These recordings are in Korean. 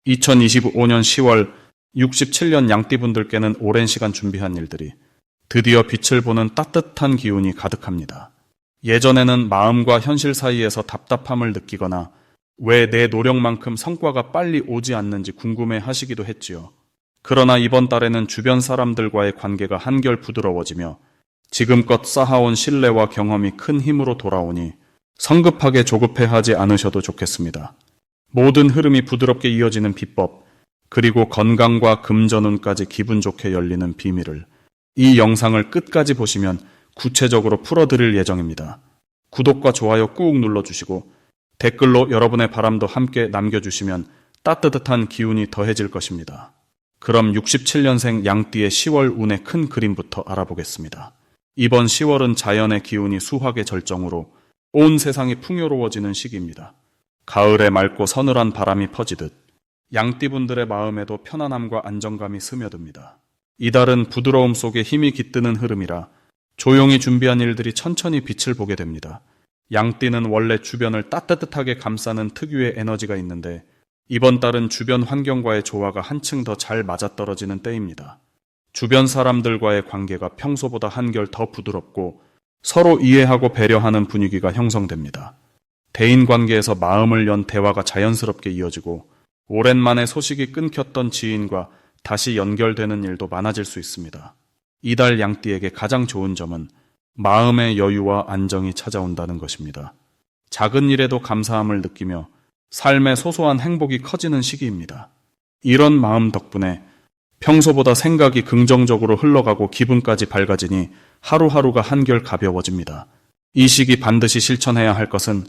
2025년 10월 67년 양띠분들께는 오랜 시간 준비한 일들이 드디어 빛을 보는 따뜻한 기운이 가득합니다. 예전에는 마음과 현실 사이에서 답답함을 느끼거나 왜 내 노력만큼 성과가 빨리 오지 않는지 궁금해 하시기도 했지요. 그러나 이번 달에는 주변 사람들과의 관계가 한결 부드러워지며 지금껏 쌓아온 신뢰와 경험이 큰 힘으로 돌아오니 성급하게 조급해하지 않으셔도 좋겠습니다. 모든 흐름이 부드럽게 이어지는 비법, 그리고 건강과 금전운까지 기분 좋게 열리는 비밀을 이 영상을 끝까지 보시면 구체적으로 풀어드릴 예정입니다. 구독과 좋아요 꾹 눌러주시고 댓글로 여러분의 바람도 함께 남겨주시면 따뜻한 기운이 더해질 것입니다. 그럼 67년생 양띠의 10월 운의 큰 그림부터 알아보겠습니다. 이번 10월은 자연의 기운이 수확의 절정으로 온 세상이 풍요로워지는 시기입니다. 가을에 맑고 서늘한 바람이 퍼지듯 양띠분들의 마음에도 편안함과 안정감이 스며듭니다. 이달은 부드러움 속에 힘이 깃드는 흐름이라 조용히 준비한 일들이 천천히 빛을 보게 됩니다. 양띠는 원래 주변을 따뜻하게 감싸는 특유의 에너지가 있는데 이번 달은 주변 환경과의 조화가 한층 더 잘 맞아떨어지는 때입니다. 주변 사람들과의 관계가 평소보다 한결 더 부드럽고 서로 이해하고 배려하는 분위기가 형성됩니다. 대인관계에서 마음을 연 대화가 자연스럽게 이어지고 오랜만에 소식이 끊겼던 지인과 다시 연결되는 일도 많아질 수 있습니다. 이달 양띠에게 가장 좋은 점은 마음의 여유와 안정이 찾아온다는 것입니다. 작은 일에도 감사함을 느끼며 삶의 소소한 행복이 커지는 시기입니다. 이런 마음 덕분에 평소보다 생각이 긍정적으로 흘러가고 기분까지 밝아지니 하루하루가 한결 가벼워집니다. 이 시기 반드시 실천해야 할 것은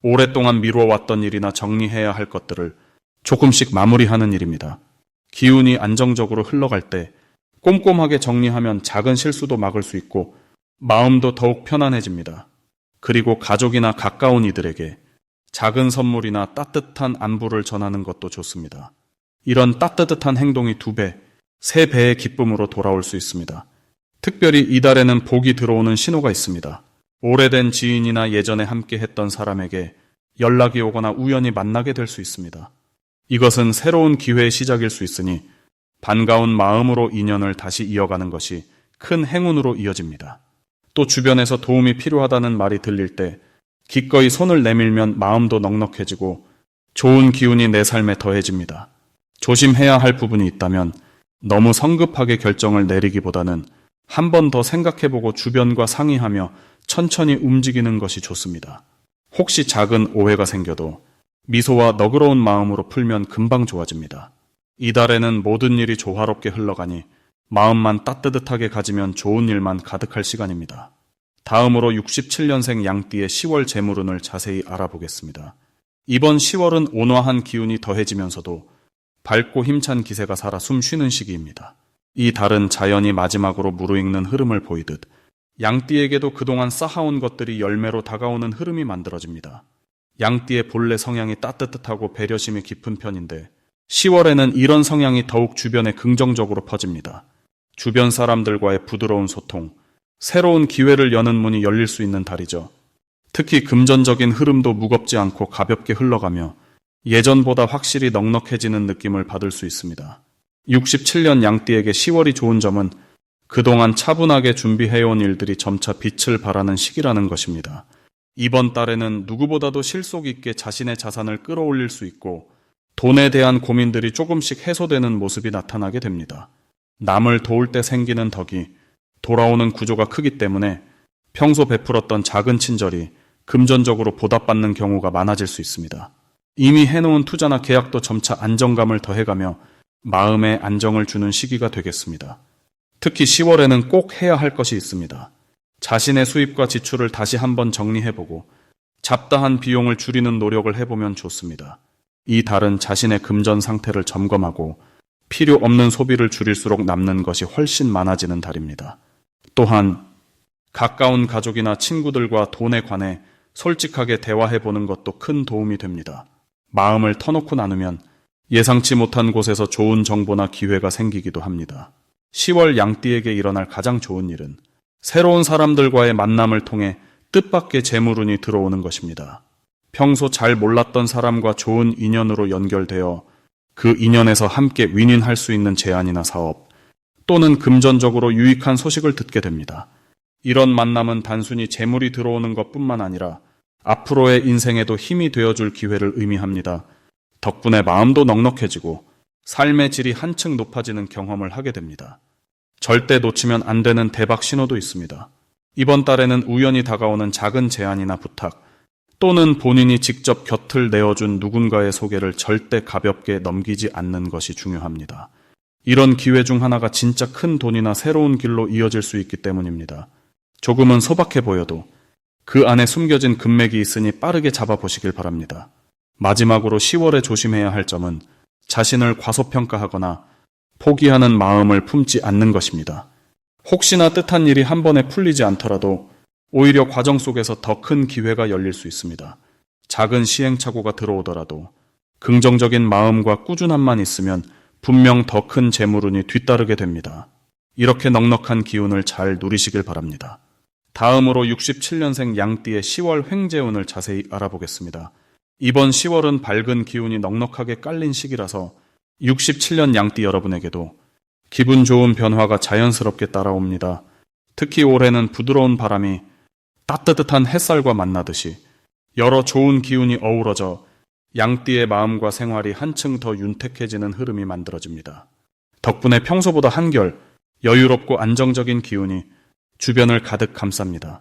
오랫동안 미뤄왔던 일이나 정리해야 할 것들을 조금씩 마무리하는 일입니다. 기운이 안정적으로 흘러갈 때 꼼꼼하게 정리하면 작은 실수도 막을 수 있고 마음도 더욱 편안해집니다. 그리고 가족이나 가까운 이들에게 작은 선물이나 따뜻한 안부를 전하는 것도 좋습니다. 이런 따뜻한 행동이 2배, 3배의 기쁨으로 돌아올 수 있습니다. 특별히 이달에는 복이 들어오는 신호가 있습니다. 오래된 지인이나 예전에 함께 했던 사람에게 연락이 오거나 우연히 만나게 될 수 있습니다. 이것은 새로운 기회의 시작일 수 있으니 반가운 마음으로 인연을 다시 이어가는 것이 큰 행운으로 이어집니다. 또 주변에서 도움이 필요하다는 말이 들릴 때 기꺼이 손을 내밀면 마음도 넉넉해지고 좋은 기운이 내 삶에 더해집니다. 조심해야 할 부분이 있다면 너무 성급하게 결정을 내리기보다는 한 번 더 생각해보고 주변과 상의하며 천천히 움직이는 것이 좋습니다. 혹시 작은 오해가 생겨도 미소와 너그러운 마음으로 풀면 금방 좋아집니다. 이달에는 모든 일이 조화롭게 흘러가니 마음만 따뜻하게 가지면 좋은 일만 가득할 시간입니다. 다음으로 67년생 양띠의 10월 재물운을 자세히 알아보겠습니다. 이번 10월은 온화한 기운이 더해지면서도 밝고 힘찬 기세가 살아 숨 쉬는 시기입니다. 이 달은 자연이 마지막으로 무르익는 흐름을 보이듯 양띠에게도 그동안 쌓아온 것들이 열매로 다가오는 흐름이 만들어집니다. 양띠의 본래 성향이 따뜻하고 배려심이 깊은 편인데 10월에는 이런 성향이 더욱 주변에 긍정적으로 퍼집니다. 주변 사람들과의 부드러운 소통, 새로운 기회를 여는 문이 열릴 수 있는 달이죠. 특히 금전적인 흐름도 무겁지 않고 가볍게 흘러가며 예전보다 확실히 넉넉해지는 느낌을 받을 수 있습니다. 67년 양띠에게 10월이 좋은 점은 그동안 차분하게 준비해온 일들이 점차 빛을 발하는 시기라는 것입니다. 이번 달에는 누구보다도 실속 있게 자신의 자산을 끌어올릴 수 있고 돈에 대한 고민들이 조금씩 해소되는 모습이 나타나게 됩니다. 남을 도울 때 생기는 덕이 돌아오는 구조가 크기 때문에 평소 베풀었던 작은 친절이 금전적으로 보답받는 경우가 많아질 수 있습니다. 이미 해놓은 투자나 계약도 점차 안정감을 더해가며 마음에 안정을 주는 시기가 되겠습니다. 특히 10월에는 꼭 해야 할 것이 있습니다. 자신의 수입과 지출을 다시 한번 정리해보고 잡다한 비용을 줄이는 노력을 해보면 좋습니다. 이 달은 자신의 금전 상태를 점검하고 필요 없는 소비를 줄일수록 남는 것이 훨씬 많아지는 달입니다. 또한 가까운 가족이나 친구들과 돈에 관해 솔직하게 대화해보는 것도 큰 도움이 됩니다. 마음을 터놓고 나누면 예상치 못한 곳에서 좋은 정보나 기회가 생기기도 합니다. 10월 양띠에게 일어날 가장 좋은 일은 새로운 사람들과의 만남을 통해 뜻밖의 재물운이 들어오는 것입니다. 평소 잘 몰랐던 사람과 좋은 인연으로 연결되어 그 인연에서 함께 윈윈할 수 있는 제안이나 사업, 또는 금전적으로 유익한 소식을 듣게 됩니다. 이런 만남은 단순히 재물이 들어오는 것뿐만 아니라 앞으로의 인생에도 힘이 되어줄 기회를 의미합니다. 덕분에 마음도 넉넉해지고 삶의 질이 한층 높아지는 경험을 하게 됩니다. 절대 놓치면 안 되는 대박 신호도 있습니다. 이번 달에는 우연히 다가오는 작은 제안이나 부탁, 또는 본인이 직접 곁을 내어준 누군가의 소개를 절대 가볍게 넘기지 않는 것이 중요합니다. 이런 기회 중 하나가 진짜 큰 돈이나 새로운 길로 이어질 수 있기 때문입니다. 조금은 소박해 보여도 그 안에 숨겨진 금맥이 있으니 빠르게 잡아보시길 바랍니다. 마지막으로 10월에 조심해야 할 점은 자신을 과소평가하거나 포기하는 마음을 품지 않는 것입니다. 혹시나 뜻한 일이 한 번에 풀리지 않더라도 오히려 과정 속에서 더 큰 기회가 열릴 수 있습니다. 작은 시행착오가 들어오더라도 긍정적인 마음과 꾸준함만 있으면 분명 더 큰 재물운이 뒤따르게 됩니다. 이렇게 넉넉한 기운을 잘 누리시길 바랍니다. 다음으로 67년생 양띠의 10월 횡재운을 자세히 알아보겠습니다. 이번 10월은 밝은 기운이 넉넉하게 깔린 시기라서 67년 양띠 여러분에게도 기분 좋은 변화가 자연스럽게 따라옵니다. 특히 올해는 부드러운 바람이 따뜻한 햇살과 만나듯이 여러 좋은 기운이 어우러져 양띠의 마음과 생활이 한층 더 윤택해지는 흐름이 만들어집니다. 덕분에 평소보다 한결 여유롭고 안정적인 기운이 주변을 가득 감쌉니다.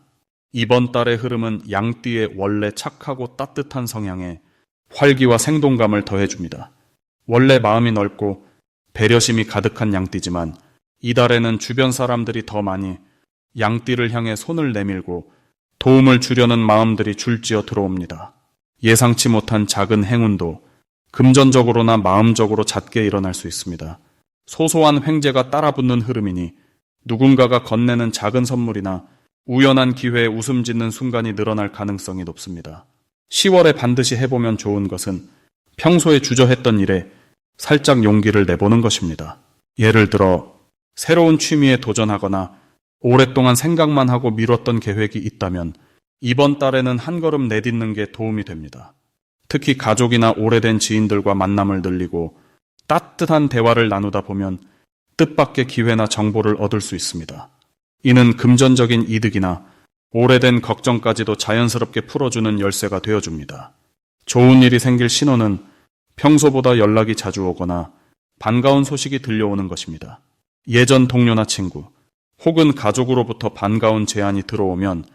이번 달의 흐름은 양띠의 원래 착하고 따뜻한 성향에 활기와 생동감을 더해줍니다. 원래 마음이 넓고 배려심이 가득한 양띠지만 이달에는 주변 사람들이 더 많이 양띠를 향해 손을 내밀고 도움을 주려는 마음들이 줄지어 들어옵니다. 예상치 못한 작은 행운도 금전적으로나 마음적으로 잦게 일어날 수 있습니다. 소소한 횡재가 따라붙는 흐름이니 누군가가 건네는 작은 선물이나 우연한 기회에 웃음 짓는 순간이 늘어날 가능성이 높습니다. 10월에 반드시 해보면 좋은 것은 평소에 주저했던 일에 살짝 용기를 내보는 것입니다. 예를 들어 새로운 취미에 도전하거나 오랫동안 생각만 하고 미뤘던 계획이 있다면 이번 달에는 한 걸음 내딛는 게 도움이 됩니다. 특히 가족이나 오래된 지인들과 만남을 늘리고 따뜻한 대화를 나누다 보면 뜻밖의 기회나 정보를 얻을 수 있습니다. 이는 금전적인 이득이나 오래된 걱정까지도 자연스럽게 풀어주는 열쇠가 되어줍니다. 좋은 일이 생길 신호는 평소보다 연락이 자주 오거나 반가운 소식이 들려오는 것입니다. 예전 동료나 친구, 혹은 가족으로부터 반가운 제안이 들어오면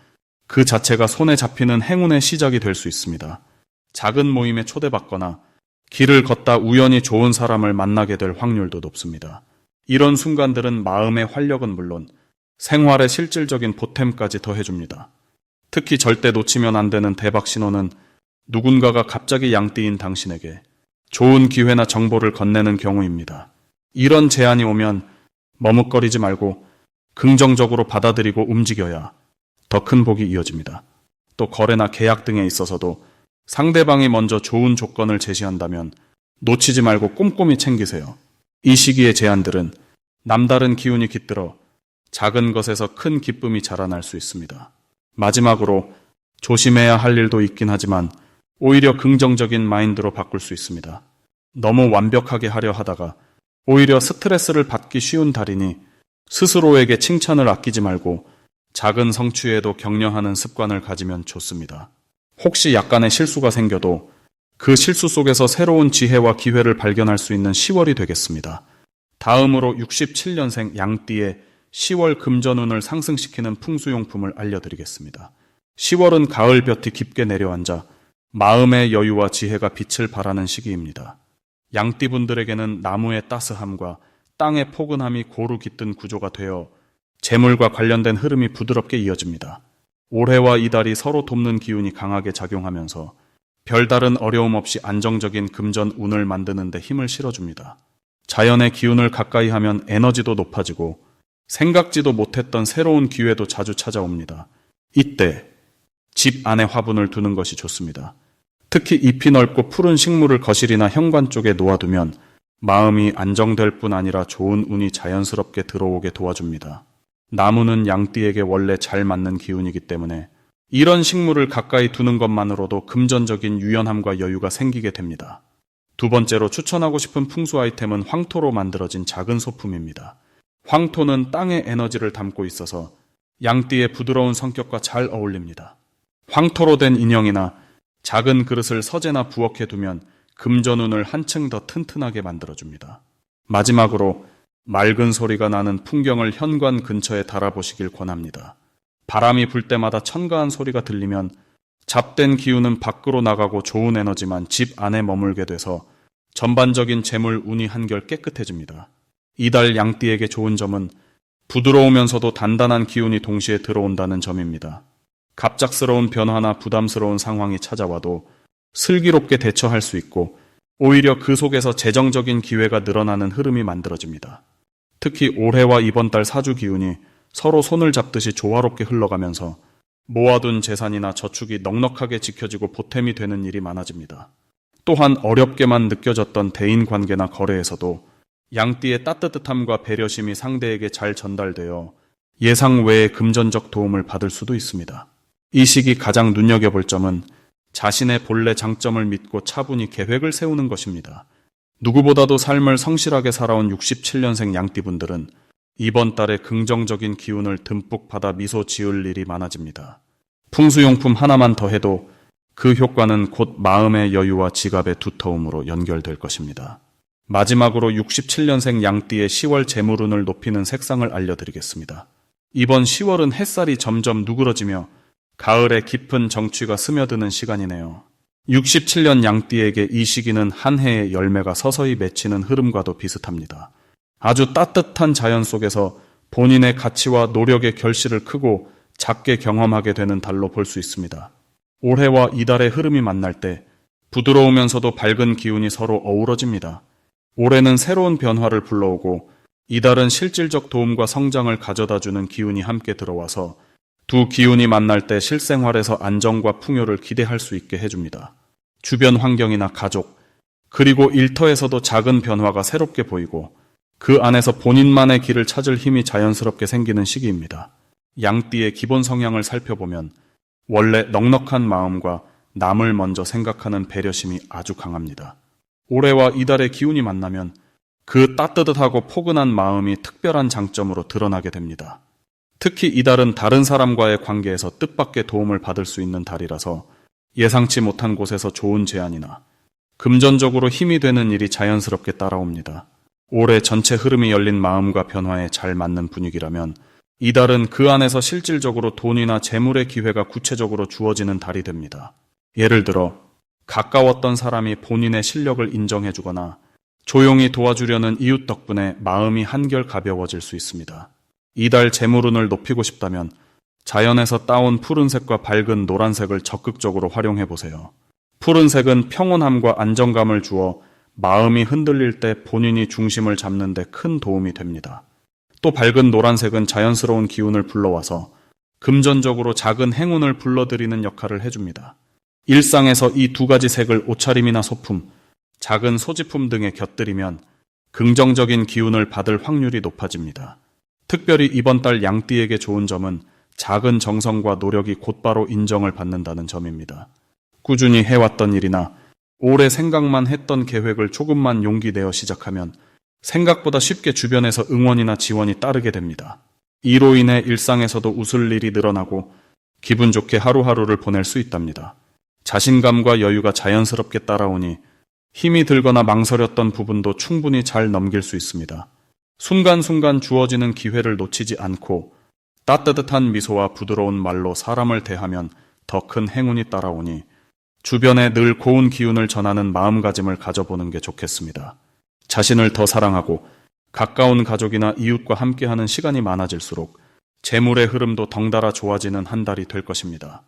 그 자체가 손에 잡히는 행운의 시작이 될 수 있습니다. 작은 모임에 초대받거나 길을 걷다 우연히 좋은 사람을 만나게 될 확률도 높습니다. 이런 순간들은 마음의 활력은 물론 생활의 실질적인 보탬까지 더해줍니다. 특히 절대 놓치면 안 되는 대박 신호는 누군가가 갑자기 양띠인 당신에게 좋은 기회나 정보를 건네는 경우입니다. 이런 제안이 오면 머뭇거리지 말고 긍정적으로 받아들이고 움직여야 더 큰 복이 이어집니다. 또 거래나 계약 등에 있어서도 상대방이 먼저 좋은 조건을 제시한다면 놓치지 말고 꼼꼼히 챙기세요. 이 시기의 제안들은 남다른 기운이 깃들어 작은 것에서 큰 기쁨이 자라날 수 있습니다. 마지막으로 조심해야 할 일도 있긴 하지만 오히려 긍정적인 마인드로 바꿀 수 있습니다. 너무 완벽하게 하려 하다가 오히려 스트레스를 받기 쉬운 달이니 스스로에게 칭찬을 아끼지 말고 작은 성취에도 격려하는 습관을 가지면 좋습니다. 혹시 약간의 실수가 생겨도 그 실수 속에서 새로운 지혜와 기회를 발견할 수 있는 10월이 되겠습니다. 다음으로 67년생 양띠의 10월 금전운을 상승시키는 풍수용품을 알려드리겠습니다. 10월은 가을볕이 깊게 내려앉아 마음의 여유와 지혜가 빛을 발하는 시기입니다. 양띠분들에게는 나무의 따스함과 땅의 포근함이 고루 깃든 구조가 되어 재물과 관련된 흐름이 부드럽게 이어집니다. 올해와 이달이 서로 돕는 기운이 강하게 작용하면서 별다른 어려움 없이 안정적인 금전 운을 만드는 데 힘을 실어줍니다. 자연의 기운을 가까이 하면 에너지도 높아지고 생각지도 못했던 새로운 기회도 자주 찾아옵니다. 이때 집 안에 화분을 두는 것이 좋습니다. 특히 잎이 넓고 푸른 식물을 거실이나 현관 쪽에 놓아두면 마음이 안정될 뿐 아니라 좋은 운이 자연스럽게 들어오게 도와줍니다. 나무는 양띠에게 원래 잘 맞는 기운이기 때문에 이런 식물을 가까이 두는 것만으로도 금전적인 유연함과 여유가 생기게 됩니다. 두 번째로 추천하고 싶은 풍수 아이템은 황토로 만들어진 작은 소품입니다. 황토는 땅의 에너지를 담고 있어서 양띠의 부드러운 성격과 잘 어울립니다. 황토로 된 인형이나 작은 그릇을 서재나 부엌에 두면 금전운을 한층 더 튼튼하게 만들어줍니다. 마지막으로 맑은 소리가 나는 풍경을 현관 근처에 달아보시길 권합니다. 바람이 불 때마다 천가한 소리가 들리면 잡된 기운은 밖으로 나가고 좋은 에너지만 집 안에 머물게 돼서 전반적인 재물 운이 한결 깨끗해집니다. 이달 양띠에게 좋은 점은 부드러우면서도 단단한 기운이 동시에 들어온다는 점입니다. 갑작스러운 변화나 부담스러운 상황이 찾아와도 슬기롭게 대처할 수 있고 오히려 그 속에서 재정적인 기회가 늘어나는 흐름이 만들어집니다. 특히 올해와 이번 달 사주 기운이 서로 손을 잡듯이 조화롭게 흘러가면서 모아둔 재산이나 저축이 넉넉하게 지켜지고 보탬이 되는 일이 많아집니다. 또한 어렵게만 느껴졌던 대인관계나 거래에서도 양띠의 따뜻함과 배려심이 상대에게 잘 전달되어 예상 외의 금전적 도움을 받을 수도 있습니다. 이 시기 가장 눈여겨볼 점은 자신의 본래 장점을 믿고 차분히 계획을 세우는 것입니다. 누구보다도 삶을 성실하게 살아온 67년생 양띠분들은 이번 달에 긍정적인 기운을 듬뿍 받아 미소 지을 일이 많아집니다. 풍수용품 하나만 더해도 그 효과는 곧 마음의 여유와 지갑의 두터움으로 연결될 것입니다. 마지막으로 67년생 양띠의 10월 재물운을 높이는 색상을 알려드리겠습니다. 이번 10월은 햇살이 점점 누그러지며 가을의 깊은 정취가 스며드는 시간이네요. 67년 양띠에게 이 시기는 한 해의 열매가 서서히 맺히는 흐름과도 비슷합니다. 아주 따뜻한 자연 속에서 본인의 가치와 노력의 결실을 크고 작게 경험하게 되는 달로 볼 수 있습니다. 올해와 이달의 흐름이 만날 때 부드러우면서도 밝은 기운이 서로 어우러집니다. 올해는 새로운 변화를 불러오고 이달은 실질적 도움과 성장을 가져다주는 기운이 함께 들어와서 두 기운이 만날 때 실생활에서 안정과 풍요를 기대할 수 있게 해줍니다. 주변 환경이나 가족, 그리고 일터에서도 작은 변화가 새롭게 보이고 그 안에서 본인만의 길을 찾을 힘이 자연스럽게 생기는 시기입니다. 양띠의 기본 성향을 살펴보면 원래 넉넉한 마음과 남을 먼저 생각하는 배려심이 아주 강합니다. 올해와 이달의 기운이 만나면 그 따뜻하고 포근한 마음이 특별한 장점으로 드러나게 됩니다. 특히 이달은 다른 사람과의 관계에서 뜻밖의 도움을 받을 수 있는 달이라서 예상치 못한 곳에서 좋은 제안이나 금전적으로 힘이 되는 일이 자연스럽게 따라옵니다. 올해 전체 흐름이 열린 마음과 변화에 잘 맞는 분위기라면 이달은 그 안에서 실질적으로 돈이나 재물의 기회가 구체적으로 주어지는 달이 됩니다. 예를 들어 가까웠던 사람이 본인의 실력을 인정해주거나 조용히 도와주려는 이웃 덕분에 마음이 한결 가벼워질 수 있습니다. 이달 재물운을 높이고 싶다면 자연에서 따온 푸른색과 밝은 노란색을 적극적으로 활용해보세요. 푸른색은 평온함과 안정감을 주어 마음이 흔들릴 때 본인이 중심을 잡는 데 큰 도움이 됩니다. 또 밝은 노란색은 자연스러운 기운을 불러와서 금전적으로 작은 행운을 불러들이는 역할을 해줍니다. 일상에서 이 두 가지 색을 옷차림이나 소품, 작은 소지품 등에 곁들이면 긍정적인 기운을 받을 확률이 높아집니다. 특별히 이번 달 양띠에게 좋은 점은 작은 정성과 노력이 곧바로 인정을 받는다는 점입니다. 꾸준히 해왔던 일이나 오래 생각만 했던 계획을 조금만 용기 내어 시작하면 생각보다 쉽게 주변에서 응원이나 지원이 따르게 됩니다. 이로 인해 일상에서도 웃을 일이 늘어나고 기분 좋게 하루하루를 보낼 수 있답니다. 자신감과 여유가 자연스럽게 따라오니 힘이 들거나 망설였던 부분도 충분히 잘 넘길 수 있습니다. 순간순간 주어지는 기회를 놓치지 않고 따뜻한 미소와 부드러운 말로 사람을 대하면 더 큰 행운이 따라오니 주변에 늘 고운 기운을 전하는 마음가짐을 가져보는 게 좋겠습니다. 자신을 더 사랑하고 가까운 가족이나 이웃과 함께하는 시간이 많아질수록 재물의 흐름도 덩달아 좋아지는 한 달이 될 것입니다.